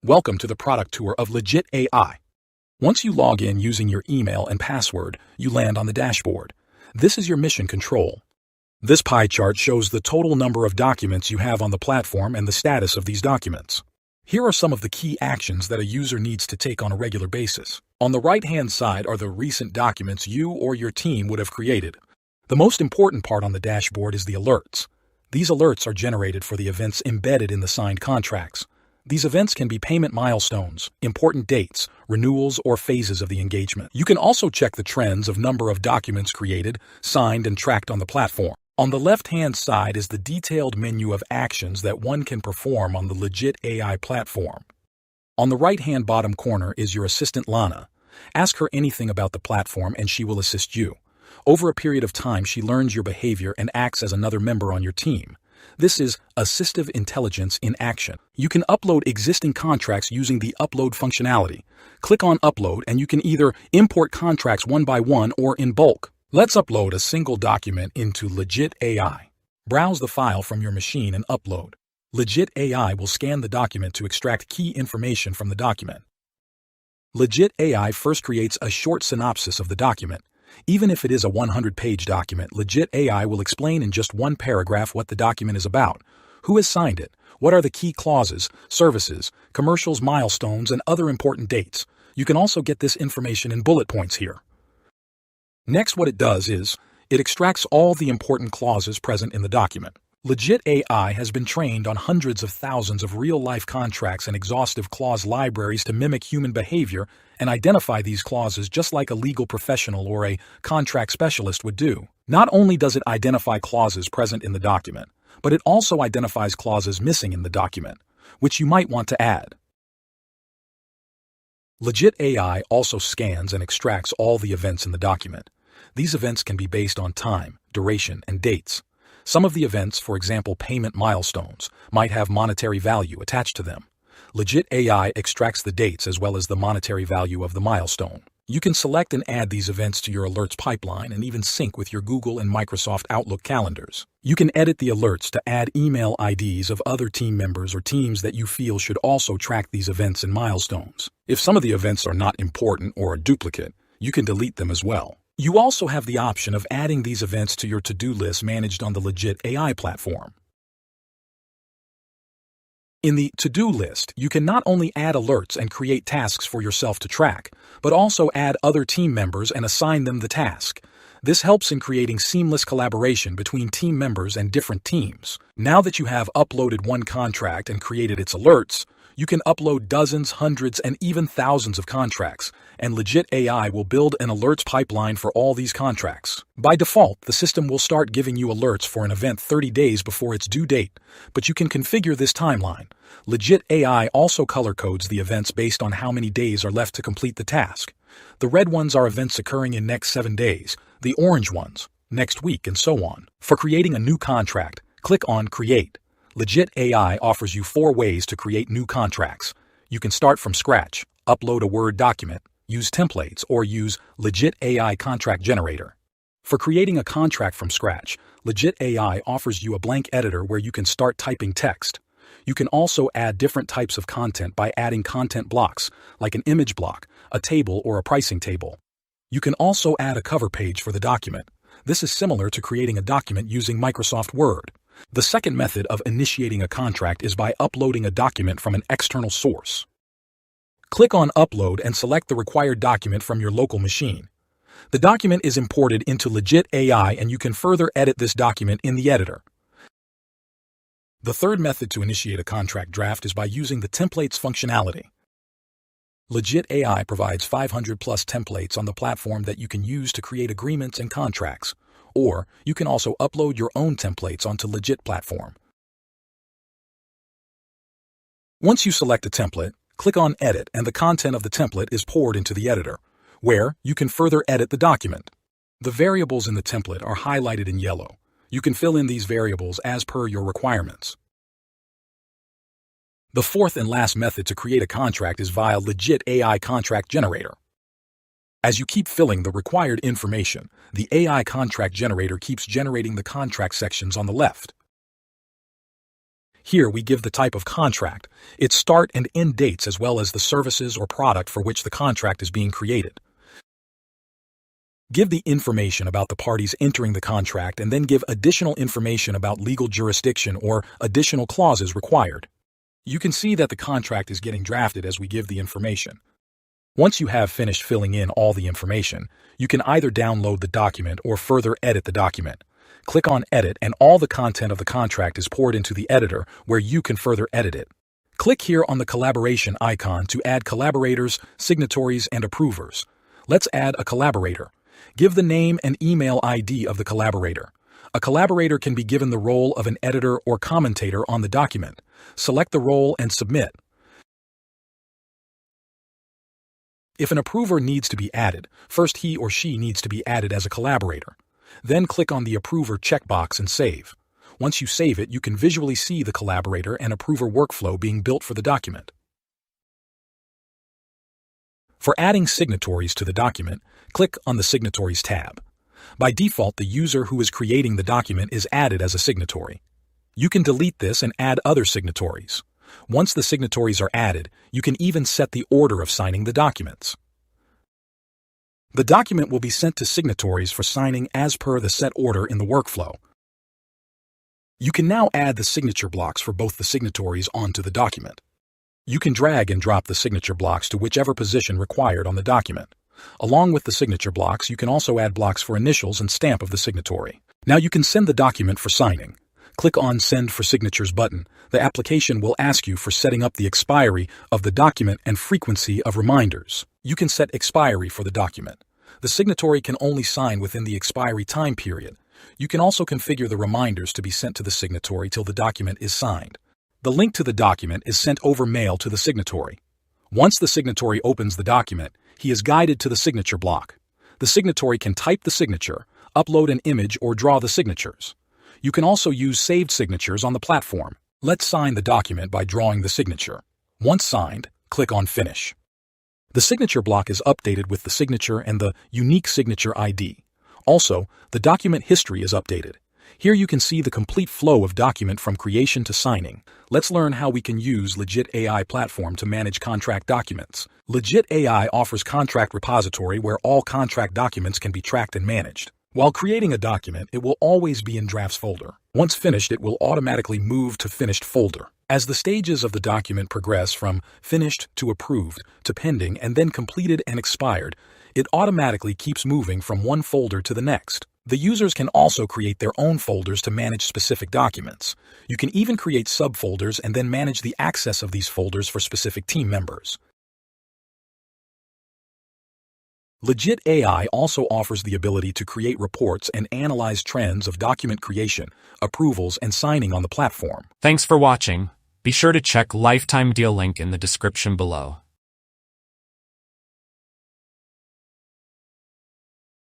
Welcome to the product tour of Legitt AI. Once you log in using your email and password, you land on the dashboard. This is your mission control. This pie chart shows the total number of documents you have on the platform and the status of these documents. Here are some of the key actions that a user needs to take on a regular basis. On the right-hand side are the recent documents you or your team would have created. The most important part on the dashboard is the alerts. These alerts are generated for the events embedded in the signed contracts. These events can be payment milestones, important dates, renewals, or phases of the engagement. You can also check the trends of number of documents created, signed, and tracked on the platform. On the left-hand side is the detailed menu of actions that one can perform on the Legitt AI platform. On the right-hand bottom corner is your assistant Lana. Ask her anything about the platform and she will assist you. Over a period of time, she learns your behavior and acts as another member on your team. This is assistive intelligence in action. You can upload existing contracts using the upload functionality. Click on upload and you can either import contracts one by one or in bulk. Let's upload a single document into Legitt AI. Browse the file from your machine and upload. Legitt AI will scan the document to extract key information from the document. Legitt AI first creates a short synopsis of the document. Even if it is a 100-page document, Legitt AI will explain in just one paragraph what the document is about, who has signed it, what are the key clauses, services, commercials, milestones, and other important dates. You can also get this information in bullet points here. Next, what it does is, it extracts all the important clauses present in the document. Legitt AI has been trained on hundreds of thousands of real-life contracts and exhaustive clause libraries to mimic human behavior and identify these clauses just like a legal professional or a contract specialist would do. Not only does it identify clauses present in the document, but it also identifies clauses missing in the document, which you might want to add. Legitt AI also scans and extracts all the events in the document. These events can be based on time, duration, and dates. Some of the events, for example payment milestones, might have monetary value attached to them. Legitt AI extracts the dates as well as the monetary value of the milestone. You can select and add these events to your alerts pipeline and even sync with your Google and Microsoft Outlook calendars. You can edit the alerts to add email IDs of other team members or teams that you feel should also track these events and milestones. If some of the events are not important or a duplicate, you can delete them as well. You also have the option of adding these events to your to-do list managed on the Legitt AI platform. In the to-do list, you can not only add alerts and create tasks for yourself to track, but also add other team members and assign them the task. This helps in creating seamless collaboration between team members and different teams. Now that you have uploaded one contract and created its alerts, you can upload dozens, hundreds, and even thousands of contracts, and Legitt AI will build an alerts pipeline for all these contracts. By default, the system will start giving you alerts for an event 30 days before its due date, but you can configure this timeline. Legitt AI also color codes the events based on how many days are left to complete the task. The red ones are events occurring in next 7 days, the orange ones, next week, and so on. For creating a new contract, click on Create. Legitt AI offers you 4 ways to create new contracts. You can start from scratch, upload a Word document, use templates, or use Legitt AI Contract Generator. For creating a contract from scratch, Legitt AI offers you a blank editor where you can start typing text. You can also add different types of content by adding content blocks, like an image block, a table, or a pricing table. You can also add a cover page for the document. This is similar to creating a document using Microsoft Word. The second method of initiating a contract is by uploading a document from an external source. Click on Upload and select the required document from your local machine. The document is imported into Legitt AI and you can further edit this document in the editor. The third method to initiate a contract draft is by using the templates functionality. Legitt AI provides 500+ templates on the platform that you can use to create agreements and contracts. Or you can also upload your own templates onto Legitt platform. Once you select a template, click on Edit and the content of the template is poured into the editor, where you can further edit the document. The variables in the template are highlighted in yellow. You can fill in these variables as per your requirements. The fourth and last method to create a contract is via Legitt AI Contract Generator. As you keep filling the required information, the AI Contract Generator keeps generating the contract sections on the left. Here we give the type of contract, its start and end dates, as well as the services or product for which the contract is being created. Give the information about the parties entering the contract and then give additional information about legal jurisdiction or additional clauses required. You can see that the contract is getting drafted as we give the information. Once you have finished filling in all the information, you can either download the document or further edit the document. Click on Edit and all the content of the contract is poured into the editor where you can further edit it. Click here on the collaboration icon to add collaborators, signatories, and approvers. Let's add a collaborator. Give the name and email ID of the collaborator. A collaborator can be given the role of an editor or commentator on the document. Select the role and submit. If an approver needs to be added, first he or she needs to be added as a collaborator. Then click on the approver checkbox and save. Once you save it, you can visually see the collaborator and approver workflow being built for the document. For adding signatories to the document, click on the Signatories tab. By default, the user who is creating the document is added as a signatory. You can delete this and add other signatories. Once the signatories are added, you can even set the order of signing the documents. The document will be sent to signatories for signing as per the set order in the workflow. You can now add the signature blocks for both the signatories onto the document. You can drag and drop the signature blocks to whichever position required on the document. Along with the signature blocks, you can also add blocks for initials and stamp of the signatory. Now you can send the document for signing. Click on Send for Signatures button. The application will ask you for setting up the expiry of the document and frequency of reminders. You can set expiry for the document. The signatory can only sign within the expiry time period. You can also configure the reminders to be sent to the signatory till the document is signed. The link to the document is sent over mail to the signatory. Once the signatory opens the document, he is guided to the signature block. The signatory can type the signature, upload an image, or draw the signatures. You can also use saved signatures on the platform. Let's sign the document by drawing the signature. Once signed, click on Finish. The signature block is updated with the signature and the unique signature ID. Also, the document history is updated. Here you can see the complete flow of document from creation to signing. Let's learn how we can use Legitt AI platform to manage contract documents. Legitt AI offers contract repository where all contract documents can be tracked and managed. While creating a document, it will always be in Drafts folder. Once finished, it will automatically move to Finished folder. As the stages of the document progress from finished to approved to pending and then completed and expired, it automatically keeps moving from one folder to the next. The users can also create their own folders to manage specific documents. You can even create subfolders and then manage the access of these folders for specific team members. Legitt AI also offers the ability to create reports and analyze trends of document creation, approvals, and signing on the platform. Thanks for watching. Be sure to check Lifetime Deal link in the description below.